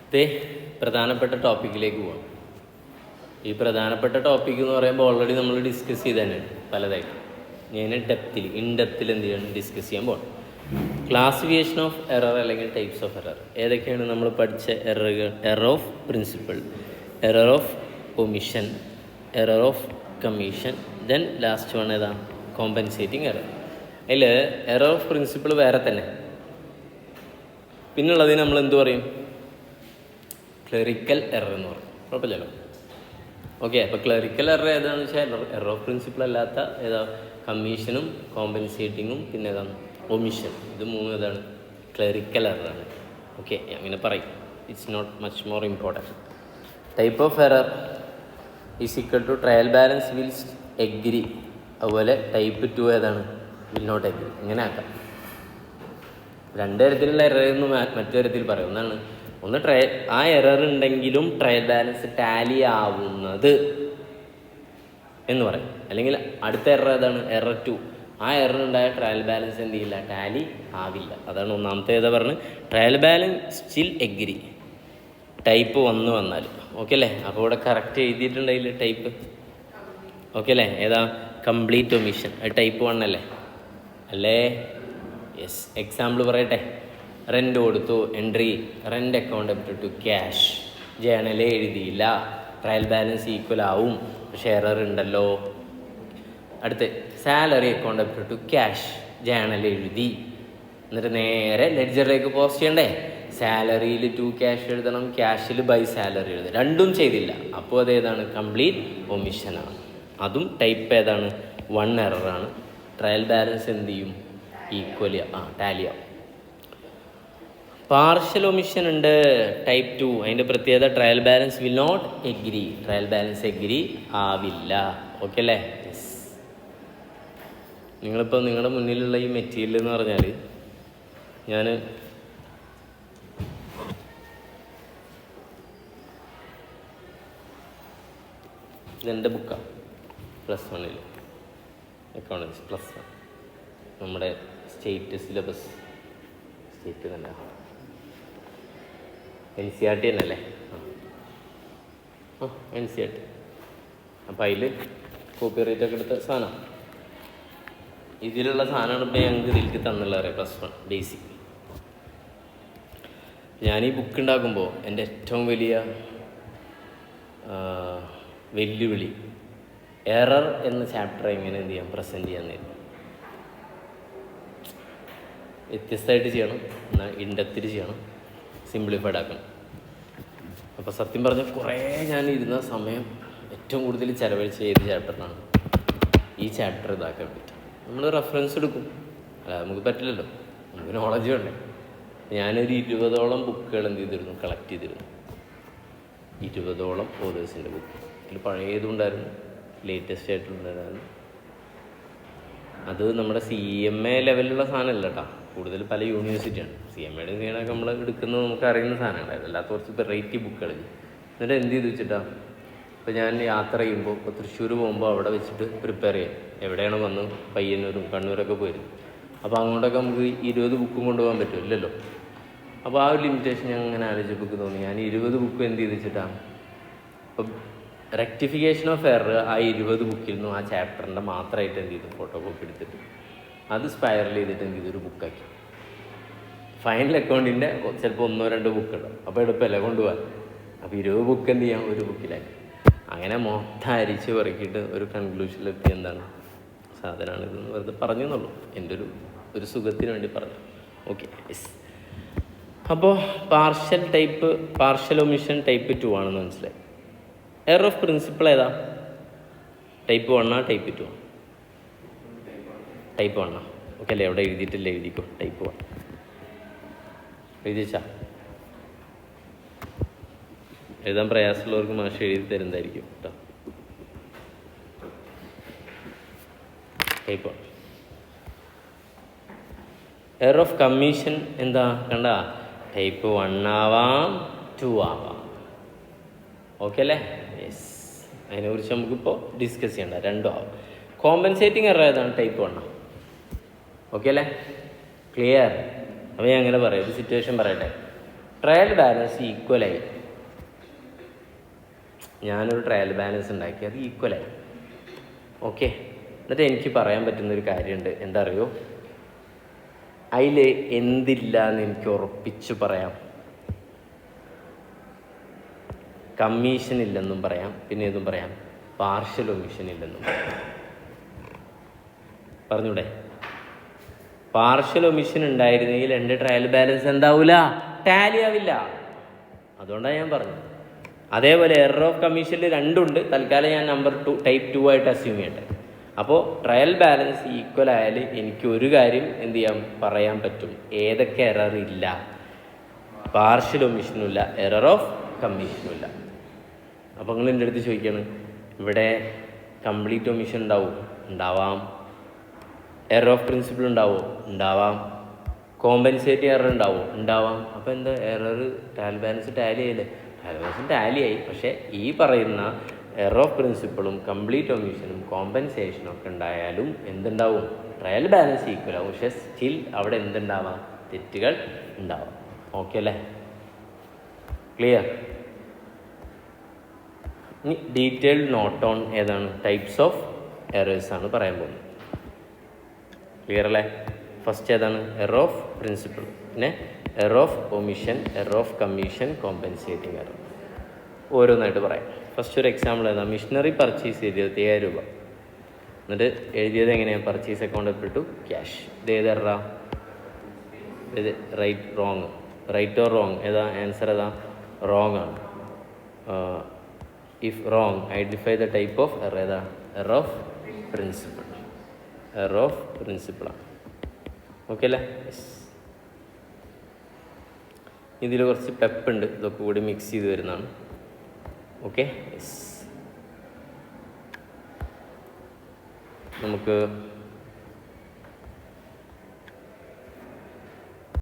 ഇത് പ്രധാനപ്പെട്ട ടോപ്പിക്കിലേക്ക് പോകാം. ഈ പ്രധാനപ്പെട്ട ടോപ്പിക് എന്ന് പറയുമ്പോൾ ഓൾറെഡി നമ്മൾ ഡിസ്കസ് ചെയ്ത് തന്നെയാണ് പലതായിട്ട്. ഞാൻ ഇൻഡെപ്തിൽ എന്ത് ചെയ്യണം, ഡിസ്കസ് ചെയ്യാൻ പോകണം. ക്ലാസിഫിക്കേഷൻ ഓഫ് എറർ അല്ലെങ്കിൽ ടൈപ്സ് ഓഫ് എറർ ഏതൊക്കെയാണ് നമ്മൾ പഠിച്ച എററുകൾ? Error of principle, error of omission, error of commission, then last one ഏതാണ്? Compensating error. അതിൽ എറർ ഓഫ് പ്രിൻസിപ്പിൾ വേറെ തന്നെ, പിന്നുള്ളതിന് നമ്മൾ എന്ത് പറയും? ക്ലറിക്കൽ എറർ എന്ന് പറയും. കുഴപ്പമില്ലല്ലോ. ഓക്കെ, അപ്പോൾ ക്ലറിക്കൽ എറർ ഏതാണെന്ന് വെച്ചാൽ എറർ ഓഫ് പ്രിൻസിപ്പിൾ അല്ലാത്ത ഏതാ? കമ്മീഷനും കോമ്പൻസേറ്റിങ്ങും പിന്നെ ഏതാണ്? ഒമിഷൻ. ഇത് മൂന്നും ഏതാണ്? ക്ലറിക്കൽ എററാണ്. ഓക്കെ, അങ്ങനെ പറയും. It's not much more important. Type of error is equal to trial balance will agree. അതുപോലെ ടൈപ്പ് 2 ഏതാണ്? Will not agree. ഇങ്ങനെ ആക്കാം. രണ്ട് തരത്തിലുള്ള എറർ എന്ന് മറ്റു തരത്തിൽ പറയും. ഒന്ന് ആ എറർ ഉണ്ടെങ്കിലും ട്രയൽ ബാലൻസ് ടാലി ആവുന്നത് എന്ന് പറയും. അല്ലെങ്കിൽ അടുത്ത എറർ ഏതാണ്? എറർ 2. ആ എറർ ഉണ്ടായ ട്രയൽ ബാലൻസ് എന്ത് ചെയ്യില്ല? ടാലി ആവില്ല. അതാണ് ഒന്നാമത്തെ ഏതാ പറഞ്ഞത്? Trial balance still agree type 1 വന്നാൽ. ഓക്കെ അല്ലേ? അപ്പോൾ ഇവിടെ കറക്റ്റ് എഴുതിയിട്ടുണ്ടെങ്കിൽ ടൈപ്പ്. ഓക്കെ അല്ലേ? ഏതാ? Complete omission. അത് ടൈപ്പ് 1 അല്ലേ? അല്ലേ? യെസ്. എക്സാമ്പിൾ പറയട്ടെ. റെൻ്റ് കൊടുത്തു, entry rent account to cash, journal എഴുതിയില്ല, ട്രയൽ ബാലൻസ് ഈക്വൽ ആവും, പക്ഷേ എറർ ഉണ്ടല്ലോ. അടുത്ത് salary account to cash, journal എഴുതി, എന്നിട്ട് നേരെ ലെഡ്ജറിലേക്ക് പോസ്റ്റ് ചെയ്യണ്ടേ? സാലറിയിൽ 2 ക്യാഷ് എഴുതണം, ക്യാഷിൽ ബൈ സാലറി എഴുതണം. രണ്ടും ചെയ്തില്ല. അപ്പോൾ അതേതാണ്? കംപ്ലീറ്റ് ഒമിഷനാണ്. അതും ടൈപ്പ് ഏതാണ്? 1 എററാണ്. ട്രയൽ ബാലൻസ് എന്ത് ചെയ്യും? ഈക്വലി ടാലിയാവും. പാർഷ്യൽ ഒമിഷൻ ഉണ്ട് ടൈപ്പ് 2. അതിൻ്റെ പ്രത്യേകത trial balance will not agree. Trial balance agree ആവില്ല. ഓക്കെ അല്ലേ? യെസ്. നിങ്ങളിപ്പോൾ നിങ്ങളുടെ മുന്നിലുള്ള ഈ മെറ്റീരിയൽ എന്ന് പറഞ്ഞാൽ ഞാൻ ഇതെൻ്റെ ബുക്കാണ്. +1 എക്കോണമിക്സ് +1 നമ്മുടെ സ്റ്റേറ്റ് സിലബസ്. സ്റ്റേറ്റ് തന്നെ NCERT തന്നെയല്ലേ? NCERT. അപ്പം അതിൽ കോപ്പി റൈറ്റ് ഒക്കെ എടുത്ത സാധനം, ഇതിലുള്ള സാധനമാണ് ഇപ്പോൾ ഞങ്ങൾക്ക് ഇതിലേക്ക് തന്നുള്ളത്. +1 ബേസിക്. ഞാൻ ഈ ബുക്ക് ഉണ്ടാക്കുമ്പോൾ എൻ്റെ ഏറ്റവും വലിയ വെല്ലുവിളി എറർ എന്ന ചാപ്റ്റർ എങ്ങനെ എന്ത് ചെയ്യാം, പ്രസൻറ്റ് ചെയ്യാമെന്നായിരുന്നു. വ്യത്യസ്തമായിട്ട് ചെയ്യണം, എന്നാൽ ഇൻഡെപ്തിൽ ചെയ്യണം, സിംപ്ലിഫൈഡ് ആക്കണം. അപ്പോൾ സത്യം പറഞ്ഞാൽ കുറേ ഞാൻ ഇരുന്ന സമയം ഏറ്റവും കൂടുതൽ ചിലവഴിച്ച ഏത് ചാപ്റ്ററിനാണ്? ഈ ചാപ്റ്റർ ഇതാക്കാൻ വേണ്ടിയിട്ട്. നമ്മൾ റെഫറൻസ് എടുക്കും, അല്ല നമുക്ക് പറ്റില്ലല്ലോ, നമുക്ക് നോളജ് വേണ്ടേ. ഞാനൊരു 20ഓളം ബുക്കുകൾ എന്ത് ചെയ്തിരുന്നു? കളക്ട് ചെയ്തിരുന്നു. 20ഓളം ഓതേഴ്സിൻ്റെ ബുക്ക്. അതിൽ പഴയതുണ്ടായിരുന്നു, ലേറ്റസ്റ്റ് ആയിട്ടുണ്ടായിരുന്നു. അത് നമ്മുടെ CMA ലെവലിലുള്ള സാധനമല്ല കേട്ടോ. കൂടുതൽ പല യൂണിവേഴ്സിറ്റിയാണ്. CMAയുടെ ചെയ്യണമൊക്കെ നമ്മൾ എടുക്കുന്നത് നമുക്ക് അറിയുന്ന സാധനങ്ങളായിരുന്നു. അല്ലാത്ത കുറച്ച് വെറൈറ്റി ബുക്കുകൾ. എന്നിട്ട് എന്ത് ചെയ്ത് വെച്ചിട്ടാണ്, ഇപ്പോൾ ഞാൻ യാത്ര ചെയ്യുമ്പോൾ, ഇപ്പോൾ തൃശ്ശൂർ പോകുമ്പോൾ അവിടെ വെച്ചിട്ട് പ്രിപ്പയർ ചെയ്യാം. എവിടെയാണ് വന്ന് പയ്യന്നൂരും കണ്ണൂരൊക്കെ പോയിരുന്നു. അപ്പോൾ അങ്ങോട്ടൊക്കെ നമുക്ക് 20 ബുക്കും കൊണ്ടുപോകാൻ പറ്റുമല്ലോ. അപ്പോൾ ആ ഒരു ലിമിറ്റേഷൻ ഞാൻ അങ്ങനെ ആലോചിച്ചപ്പോൾ തോന്നി, ഞാൻ 20 ബുക്കും എന്ത് ചെയ്ത് വെച്ചിട്ടാണ്, അപ്പം റെക്ടിഫിക്കേഷൻ ഓഫ് എറർ ആ 20 ബുക്കിൽ നിന്നും ആ ചാപ്റ്ററിൻ്റെ മാത്രമായിട്ട് എന്ത് ചെയ്തു? ഫോട്ടോ കോപ്പി എടുത്തിട്ട് അത് സ്പൈറൽ ചെയ്തിട്ട് എന്ത് ചെയ്തൊരു ബുക്കാക്കി. ഫൈനൽ അക്കൗണ്ടിൻ്റെ ചിലപ്പോൾ 1-2 ബുക്ക് ഉണ്ടാവും. അപ്പോൾ എളുപ്പമല്ലേ കൊണ്ടുപോകാൻ. അപ്പോൾ 20 ബുക്ക് എന്ത് ചെയ്യാം? ഒരു ബുക്കിലാക്കി. അങ്ങനെ മൊത്തം അരിച്ച് പറക്കിയിട്ട് ഒരു കൺക്ലൂഷനിലെത്തി. എന്താണ് സാധനമാണ് ഇതെന്ന് വെറുതെ പറഞ്ഞു എന്നുള്ളൂ. എൻ്റെ ഒരു സുഖത്തിന് വേണ്ടി പറഞ്ഞു. Okay, yes. അപ്പോൾ പാർഷ്യൽ ഒമിഷൻ ടൈപ്പ് 2 ആണെന്ന് മനസ്സിലായി. എറർ ഓഫ് പ്രിൻസിപ്പിൾ ഏതാ? Type 1 type 2? ടൈപ്പ് 1. ഓക്കെ അല്ലേ? എവിടെ എഴുതിയിട്ടില്ല, എഴുതിക്കോ. ടൈപ്പ് 1 എഴുതിച്ചാ എഴുതാൻ പ്രയാസമുള്ളവർക്ക് മാഷ് എഴുതി തരുന്നതായിരിക്കും കേട്ടോ. ടൈപ്പ് 1. എറർ ഓഫ് കമ്മീഷൻ എന്താ? കണ്ട, ടൈപ്പ് 1 ആവാം, 2 ആവാം. ഓക്കെ അല്ലേ? യെസ്. അതിനെക്കുറിച്ച് നമുക്കിപ്പോൾ ഡിസ്കസ് ചെയ്യണ്ട. 2 ആവും. കോമ്പൻസേറ്റിംഗ് എറർ ഏതാണ്? ടൈപ്പ് 1. ഓക്കെ അല്ലേ? ക്ലിയർ? അപ്പോൾ ഞാൻ അങ്ങനെ പറയാം, ഒരു സിറ്റുവേഷൻ പറയട്ടെ. ട്രയൽ ബാലൻസ് ഈക്വലായി. ഞാനൊരു ട്രയൽ ബാലൻസ് ഉണ്ടാക്കി, അത് ഈക്വലായി. ഓക്കെ, എന്നിട്ട് എനിക്ക് പറയാൻ പറ്റുന്നൊരു കാര്യമുണ്ട്. എന്താ അറിയോ, അതിൽ എന്തില്ല എന്ന് എനിക്ക് ഉറപ്പിച്ച് പറയാം. കമ്മീഷൻ ഇല്ലെന്നും പറയാം, പിന്നെ ഏതും പറയാം, പാർഷ്യൽ ഒമിഷൻ ഇല്ലെന്നും പറഞ്ഞൂടെ. പാർഷ്യൽ ഒമിഷൻ ഉണ്ടായിരുന്നെങ്കിൽ എൻ്റെ ട്രയൽ ബാലൻസ് എന്താവില്ല, ടാലി ആവില്ല. അതുകൊണ്ടാണ് ഞാൻ പറഞ്ഞത്. അതേപോലെ എറർ ഓഫ് കമ്മീഷനിൽ രണ്ടുണ്ട്. തൽക്കാലം ഞാൻ നമ്പർ 2 ടൈപ്പ് 2 ആയിട്ട് അസ്യൂം ചെയ്യട്ടെ. അപ്പോൾ ട്രയൽ ബാലൻസ് ഈക്വൽ ആയാൽ എനിക്ക് ഒരു കാര്യം എന്ത് ചെയ്യാൻ പറയാൻ പറ്റും, ഏതൊക്കെ എറർ ഇല്ല. പാർഷ്യൽ ഒമിഷനും ഇല്ല, എറർ ഓഫ് കമ്മീഷനും ഇല്ല. അപ്പോൾ നിങ്ങൾ എൻ്റെ അടുത്ത് ചോദിക്കുകയാണ്, ഇവിടെ കംപ്ലീറ്റ് ഒമിഷൻ ഉണ്ടാവാം, എറർ ഓഫ് പ്രിൻസിപ്പിൾ ഉണ്ടാവാം, കോമ്പൻസേറ്റിംഗ് എറർ ഉണ്ടാവാം. അപ്പോൾ എന്താ എറർ, ട്രയൽ ബാലൻസ് ടാലി ആയില്ലേ? ട്രയൽ ബാലൻസ് ടാലി ആയി. പക്ഷേ ഈ പറയുന്ന എറർ ഓഫ് പ്രിൻസിപ്പിളും കംപ്ലീറ്റ് ഒമിഷനും കോമ്പൻസേഷനും ഒക്കെ ഉണ്ടായാലും എന്തുണ്ടാവും, ട്രയൽ ബാലൻസ് ഈക്വൽ ആവും. പക്ഷേ സ്റ്റിൽ അവിടെ എന്തുണ്ടാവാം, തെറ്റുകൾ ഉണ്ടാവാം. ഓക്കെ അല്ലേ? ക്ലിയർ? ഇനി ഡീറ്റെയിൽഡ് നോട്ട് ഓൺ ഏതാണ്, ടൈപ്സ് ഓഫ് എറേഴ്സ് ആണ് പറയാൻ പോകുന്നത്. ക്ലിയർ അല്ലേ? ഫസ്റ്റ് ഏതാണ്, എറർ ഓഫ് പ്രിൻസിപ്പിൾ, പിന്നെ error of omission, error of commission, compensating error. ഓരോന്നായിട്ട് പറയാം. ഫസ്റ്റ് ഒരു എക്സാമ്പിൾ ഏതാണ്, മിഷനറി പർച്ചേസ് ചെയ്ത് 25,000 രൂപ. എന്നിട്ട് എഴുതിയത് എങ്ങനെയാണ്, പർച്ചേസ് അക്കൗണ്ട് ടു ക്യാഷ്. ഇത് ഏത് എററാ, ഇത് റൈറ്റ് ഓർ റോങ് ഏതാ, ആൻസർ ഏതാ, റോങ് ആണ്. If wrong identify the type of error ഏതാ, error of principle. Error of പ്രിൻസിപ്പിളാണ്. ഓക്കെ അല്ലേ? യെസ്. ഇതിൽ കുറച്ച് പെപ്പുണ്ട്, ഇതൊക്കെ കൂടി മിക്സ് ചെയ്ത് വരുന്നതാണ്. Okay, yes. നമുക്ക്